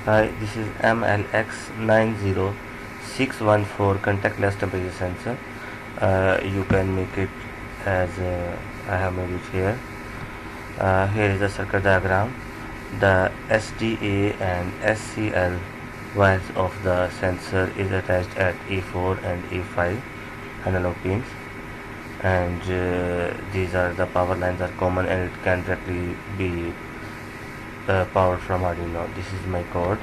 Hi, this is MLX90614 contactless temperature sensor. You can make it as I have made it here. Here is the circuit diagram. The SDA and SCL wires of the sensor is attached at A4 and A5 analog pins, and these are the power lines are common, and it can directly be powered from Arduino. This is my code.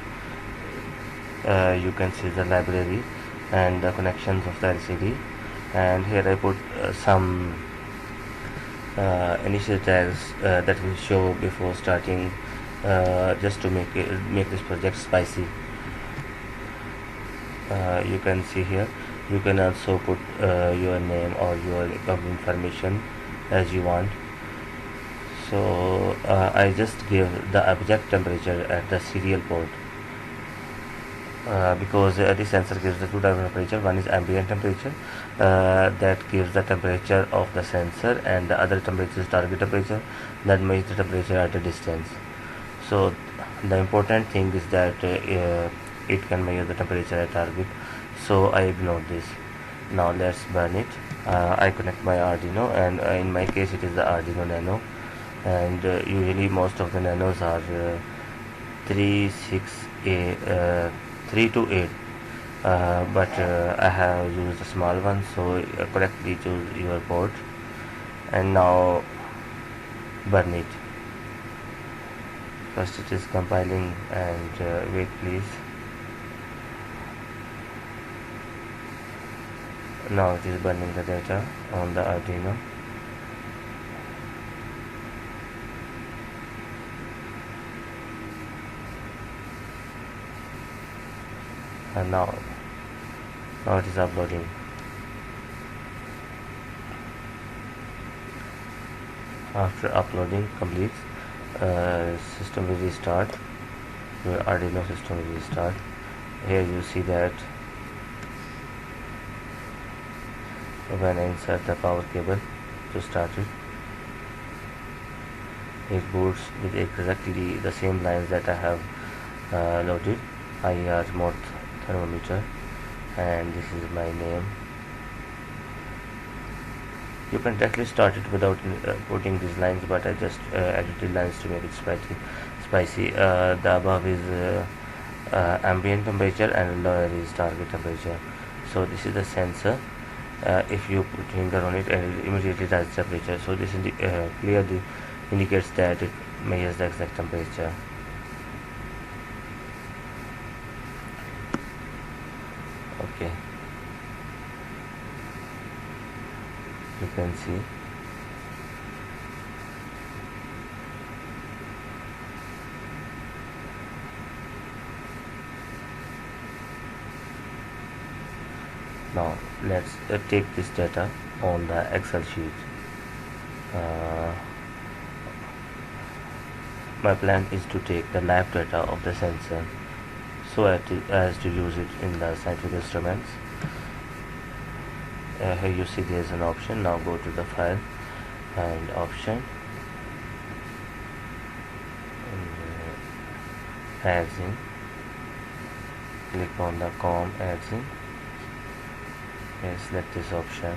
You can see the library and the connections of the LCD, and here I put some initial tags that will show before starting, just to make this project spicy. You can see here. You can also put your name or your information as you want. So I just give the object temperature at the serial port, because this sensor gives the two types of temperature. One is ambient temperature, that gives the temperature of the sensor, and the other temperature is target temperature, that measures the temperature at a distance. So the important thing is that it can measure the temperature at target, so I ignore this. Now let's burn it. I connect my Arduino, and in my case it is the Arduino Nano, and usually most of the nanos are 3 to 8, but I have used a small one, so correctly choose your port. And now burn it. First it is compiling, and wait please. Now it is burning the data on the Arduino. And now it is uploading. After uploading completes, system will restart. Your Arduino system will restart. Here you see that when I insert the power cable to start it boots with exactly the same lines that I have loaded. IR remote thermometer, and this is my name. You can directly start it without putting these lines, but I just added the lines to make it spicy. The above is ambient temperature, and lower is target temperature. So this is the sensor. If you put finger on it, and it immediately does temperature. So this clearly indicates that it measures the exact temperature. Okay, you can see. Now let's take this data on the Excel sheet. My plan is to take the live data of the sensor, so as to use it in the scientific instruments. Here you see there is an option. Now go to the file and option, adds in, click on the COM adds in, select this option,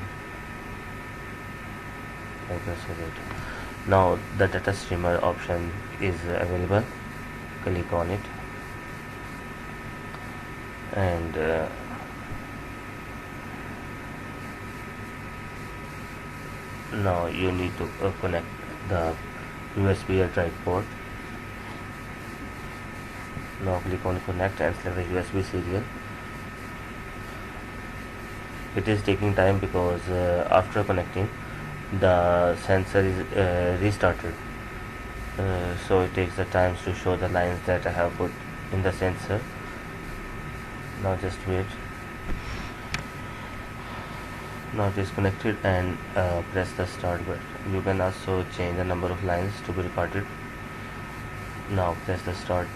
now the data streamer option is available. Click on it, and now you need to connect the USB drive port. Now click on connect and select the USB serial. It is taking time because after connecting, the sensor is restarted, so it takes the time to show the lines that I have put in the sensor. Now just wait. Now it is connected, and press the start button. You can also change the number of lines to be recorded. Now press the start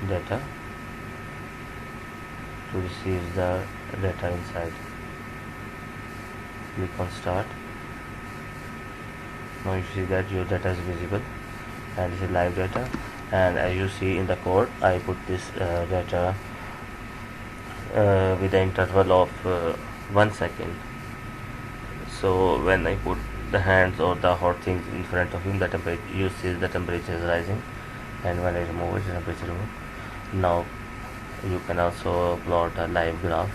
data to receive the data inside. Click on start. Now you see that your data is visible, and this is live data. and as you see in the code, I put this data with the interval of 1 second. So when I put the hands or the hot things in front of him, the temperature, you see the temperature is rising, and when I remove it, the temperature remove. Now you can also plot a live graph.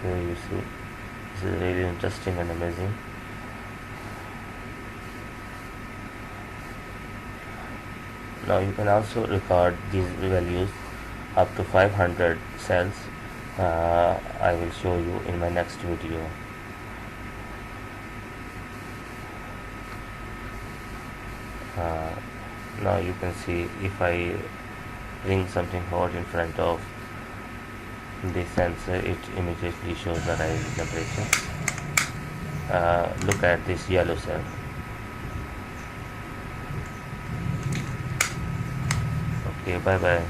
Here you see, this is really interesting and amazing. Now you can also record these values up to 500 cells. I will show you in my next video. Now you can see, if I bring something hot in front of this sensor, it immediately shows the rise in temperature. Look at this yellow cell. Okay, bye bye.